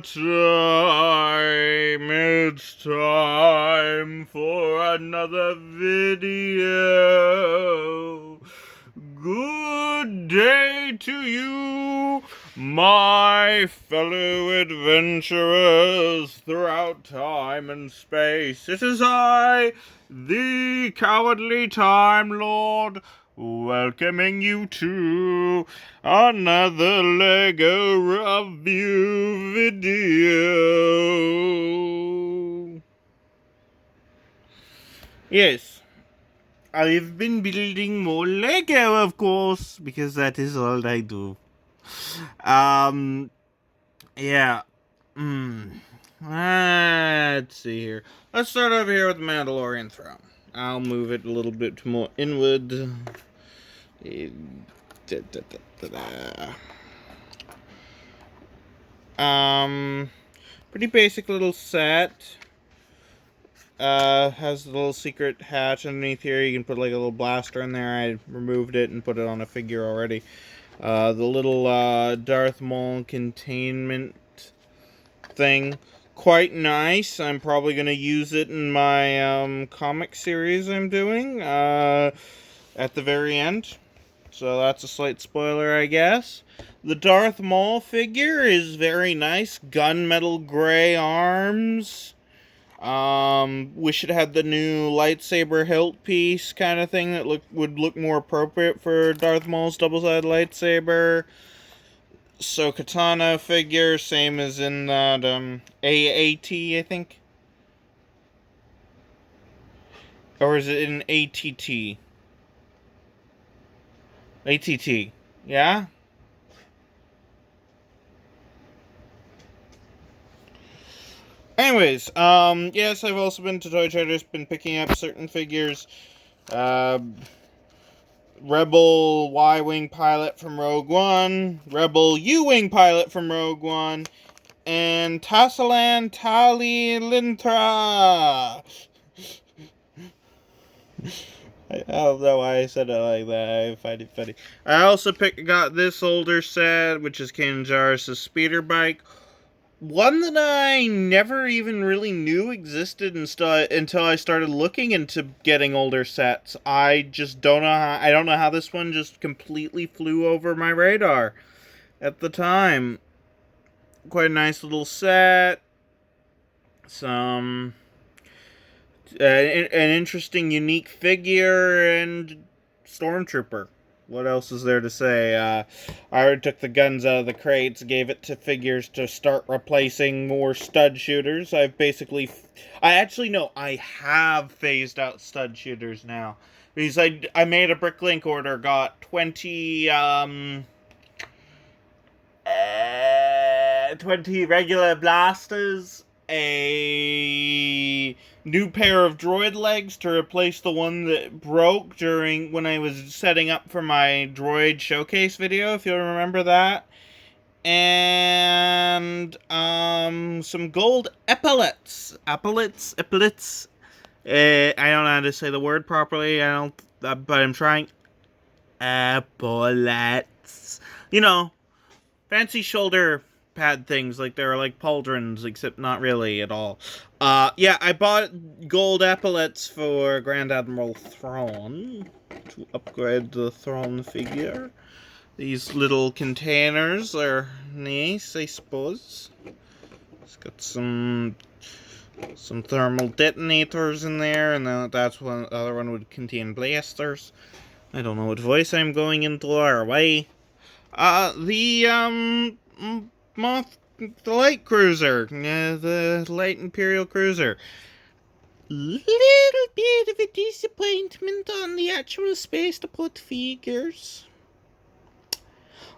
time. It's time for another video. Good day to you, my fellow adventurers throughout time and space. It is I, the Cowardly Time Lord, welcoming you to another LEGO review video. Yes, I've been building more LEGO, of course, because that is all I do. Yeah. Let's see here. Let's start over here with Mandalorian Throw. I'll move it a little bit more inward. Pretty basic little set. Has a little secret hatch underneath here. You can put like a little blaster in there. I removed it and put it on a figure already. The little Darth Maul containment thing, quite nice. I'm probably going to use it in my comic series I'm doing at the very end. So that's a slight spoiler, I guess. The Darth Maul figure is very nice. Gunmetal gray arms. Wish it had the new lightsaber hilt piece kind of thing that would look more appropriate for Darth Maul's double-sided lightsaber. So katana figure, same as in that AAT, I think. Or is it in ATT? ATT, yeah? Anyways, yes, I've also been to Toy Traders, been picking up certain figures. Rebel Y-Wing pilot from Rogue One, Rebel U-Wing pilot from Rogue One, and Tassalan Tali Lintra. I don't know why I said it like that. I find it funny. I also got this older set, which is Kanjaris' speeder bike. One that I never even really knew existed until I started looking into getting older sets. I just don't know how. I don't know how this one just completely flew over my radar at the time. Quite a nice little set. Some an interesting, unique figure and stormtrooper. What else is there to say? I already took the guns out of the crates, gave it to figures to start replacing more stud shooters. I have phased out stud shooters now. Because I made a Bricklink order, got 20 regular blasters, a new pair of droid legs to replace the one that broke when I was setting up for my droid showcase video, if you'll remember that. And some gold epaulets. Epaulets? I don't know how to say the word properly. But I'm trying. Epaulets. You know, fancy shoulder pad things, like they're like pauldrons, except not really at all. Yeah, I bought gold epaulets for Grand Admiral Thrawn to upgrade the Thrawn figure. These little containers are nice, I suppose. It's got some thermal detonators in there, and then that's one. The other one would contain blasters. I don't know what voice I'm going into or why. The light cruiser, the light Imperial cruiser. Little bit of a disappointment on the actual space to put figures.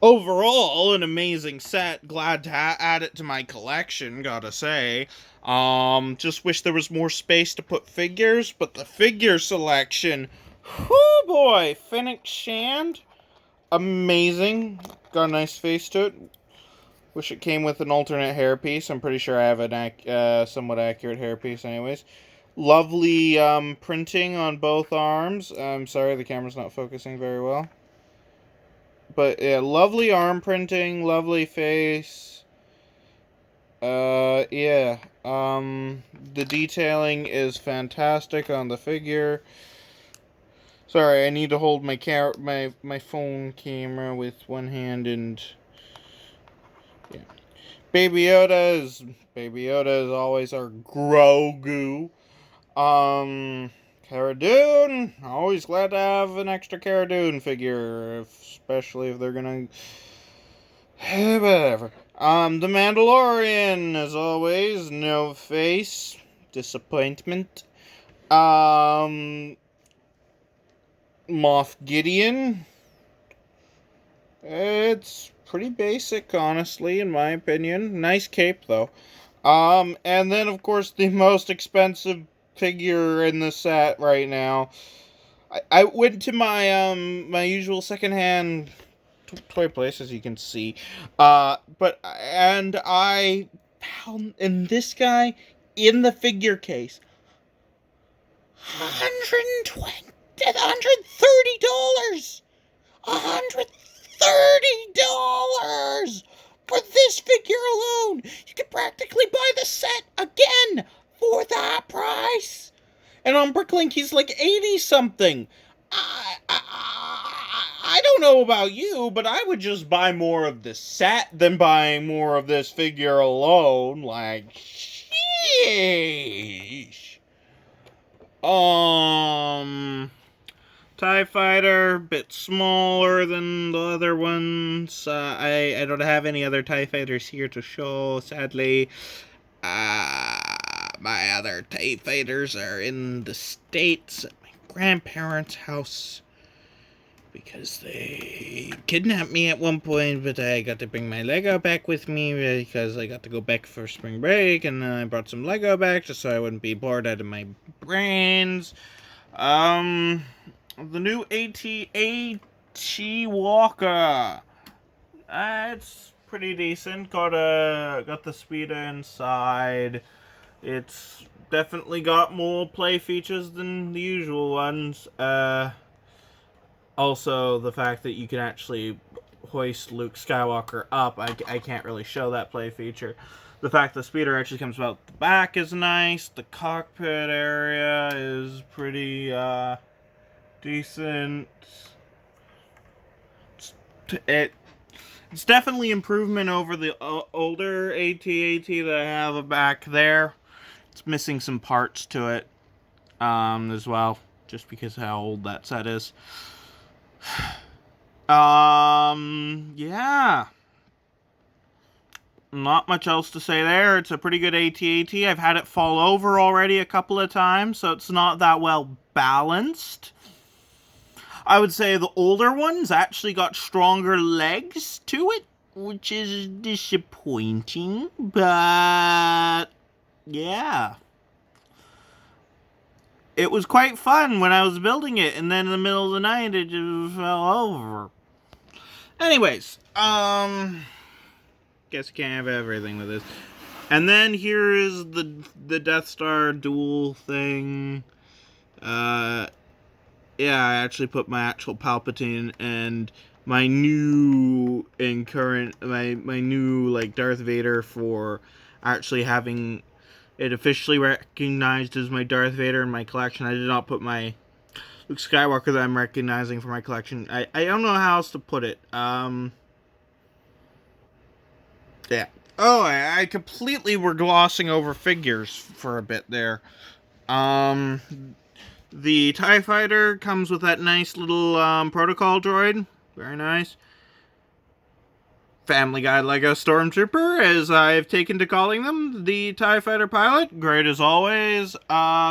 Overall, an amazing set. Glad to add it to my collection, gotta say. Just wish there was more space to put figures, but the figure selection, whoo boy, Fennec Shand, amazing. Got a nice face to it. Wish it came with an alternate hairpiece. I'm pretty sure I have an somewhat accurate hairpiece anyways. Lovely printing on both arms. I'm sorry, the camera's not focusing very well. But yeah, lovely arm printing, lovely face. Yeah. The detailing is fantastic on the figure. Sorry, I need to hold my phone camera with one hand and yeah. Baby Yoda is always our Grogu. Cara Dune, always glad to have an extra Cara Dune figure, especially if they're gonna whatever. The Mandalorian, as always, no face, disappointment. Um, Moff Gideon. It's pretty basic, honestly, in my opinion. Nice cape, though. And then, of course, the most expensive figure in the set right now. I went to my usual secondhand toy place, as you can see. And I found, in this guy, in the figure case, $130. $130 for this figure alone. You could practically buy the set again for that price. And on Bricklink, he's like 80 something. I don't know about you, but I would just buy more of the set than buying more of this figure alone. Like, sheesh. TIE Fighter, bit smaller than the other ones. I don't have any other TIE Fighters here to show, sadly. My other TIE Fighters are in the States at my grandparents' house. Because they kidnapped me at one point, but I got to bring my Lego back with me because I got to go back for spring break, and then I brought some Lego back just so I wouldn't be bored out of my brains. The new ATAT Walker. It's pretty decent. Got the speeder inside. It's definitely got more play features than the usual ones. Also, the fact that you can actually hoist Luke Skywalker up, I can't really show that play feature. The fact the speeder actually comes out the back is nice. The cockpit area is pretty decent. It's definitely improvement over the older AT-AT that I have back there. It's missing some parts to it as well, just because of how old that set is. Yeah. Not much else to say there. It's a pretty good AT-AT. I've had it fall over already a couple of times, so it's not that well balanced. I would say the older ones actually got stronger legs to it, which is disappointing, but yeah. It was quite fun when I was building it, and then in the middle of the night it just fell over. Anyways, guess you can't have everything with this. And then here is the Death Star duel thing. Yeah, I actually put my actual Palpatine and my new my new like Darth Vader for actually having it officially recognized as my Darth Vader in my collection. I did not put my Luke Skywalker that I'm recognizing for my collection. I don't know how else to put it. Yeah. Oh, I completely were glossing over figures for a bit there. The TIE Fighter comes with that nice little protocol droid. Very nice. Family Guy Lego Stormtrooper, as I've taken to calling them. The TIE Fighter pilot, great as always.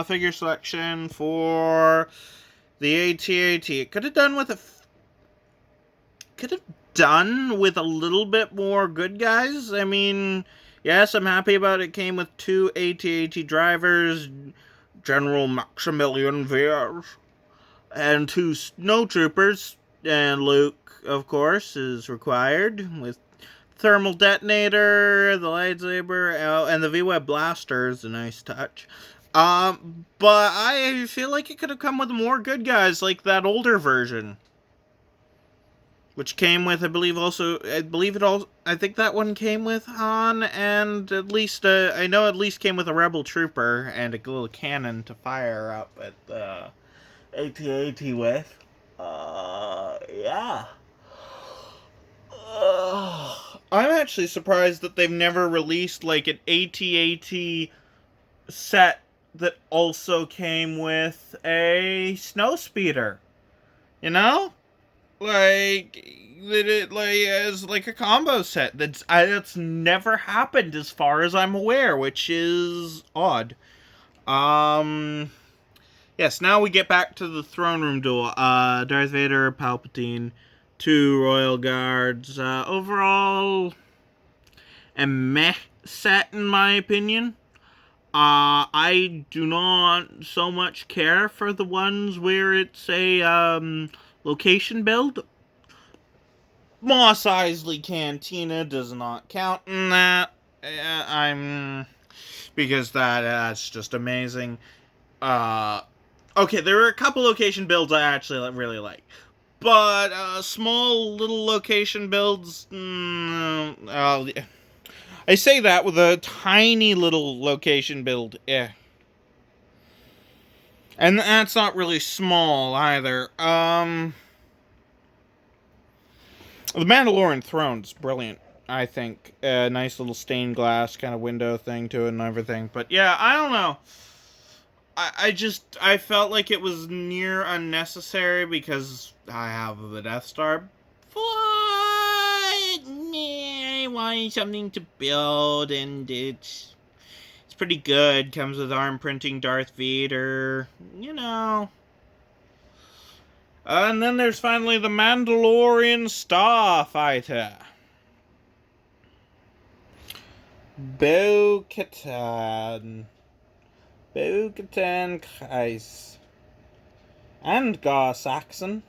Figure selection for the AT-AT. It could have done with a little bit more good guys. I mean, yes, I'm happy about it. Came with 2 AT-AT drivers, General Maximilian Veers, and 2 snowtroopers, and Luke, of course, is required with thermal detonator, the lightsaber, and the V-Web blaster is a nice touch. But I feel like it could have come with more good guys, like that older version. which came with, I think that one came with Han, and at least, I know at least came with a Rebel Trooper and a little cannon to fire up at the AT-AT with. Yeah. I'm actually surprised that they've never released, like, an AT-AT set that also came with a snowspeeder. You know? Like, that it, like, as, like, a combo set. That's never happened as far as I'm aware, which is odd. Yes, now we get back to the throne room duel. Darth Vader, Palpatine, 2 Royal Guards. Overall, a meh set, in my opinion. I do not so much care for the ones where it's a, location build. Mos Eisley Cantina does not count in that. Because that's just amazing. Okay, there are a couple location builds I actually really like. But, small little location builds, I say that with a tiny little location build, And that's not really small either. The Mandalorian Throne's brilliant, I think. A nice little stained glass kind of window thing to it and everything. But yeah, I don't know. I felt like it was near unnecessary because I have the Death Star. But I wanted something to build, and it's pretty good. Comes with arm printing Darth Vader, you know. And then there's finally the Mandalorian Starfighter. Bo-Katan. Bo-Katan Kryze. And Gar Saxon.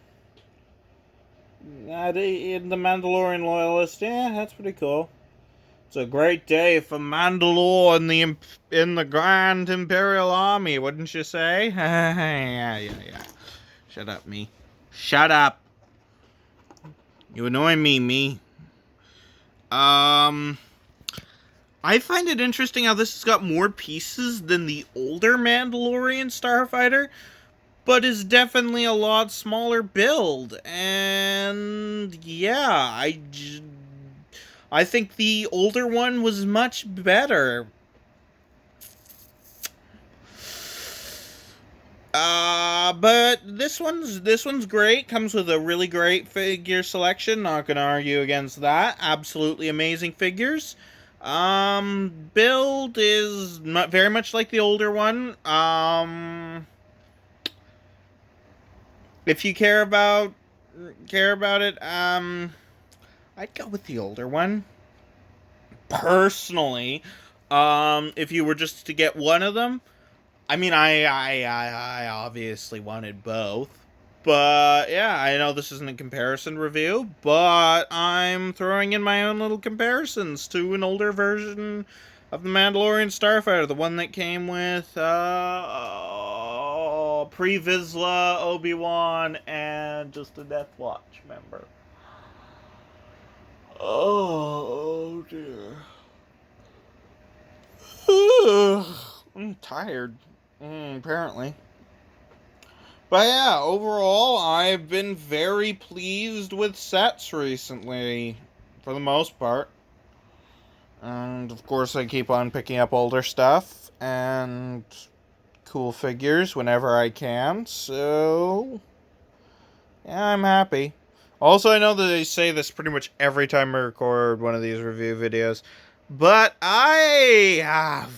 In the Mandalorian Loyalist. Yeah, that's pretty cool. It's a great day for Mandalore in the Grand Imperial Army, wouldn't you say? Yeah. Shut up, me. Shut up. You annoy me. I find it interesting how this has got more pieces than the older Mandalorian Starfighter, but is definitely a lot smaller build. And yeah, I think the older one was much better. But this one's great. Comes with a really great figure selection. Not gonna argue against that. Absolutely amazing figures. Build is not very much like the older one. If you care about it, I'd go with the older one. Personally, if you were just to get one of them, I mean, I obviously wanted both. But, yeah, I know this isn't a comparison review, but I'm throwing in my own little comparisons to an older version of the Mandalorian Starfighter, the one that came with, Pre-Vizsla, Obi-Wan, and just a Death Watch member. Oh dear. I'm tired. Apparently. But yeah, overall, I've been very pleased with sets recently, for the most part. And, of course, I keep on picking up older stuff, and cool figures whenever I can, so yeah, I'm happy. Also, I know that they say this pretty much every time I record one of these review videos, but I have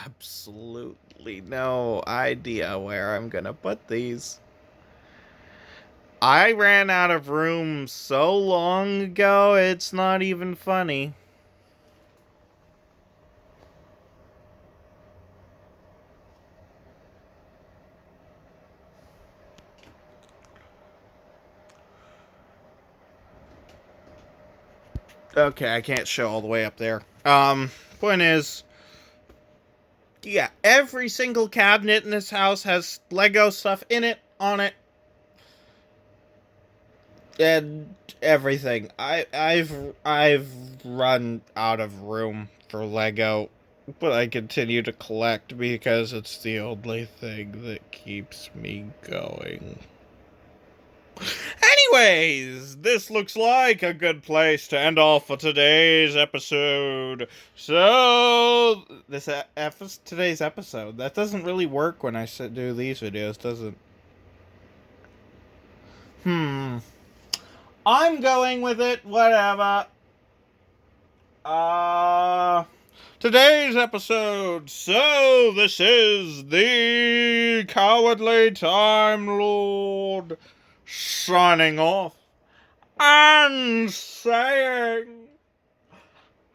absolutely no idea where I'm gonna put these. I ran out of room so long ago, it's not even funny. Okay, I can't show all the way up there. Point is, yeah, every single cabinet in this house has Lego stuff in it, on it. and everything. I've run out of room for Lego, but I continue to collect because it's the only thing that keeps me going. Anyways, this looks like a good place to end off for today's episode. So, today's episode. That doesn't really work when I do these videos, does it? I'm going with it, whatever. Today's episode. So, this is the Cowardly Time Lord signing off and saying,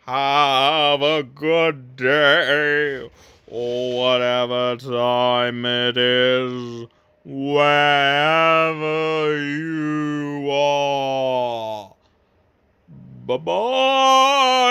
have a good day, or whatever time it is, wherever you are. Bye-bye.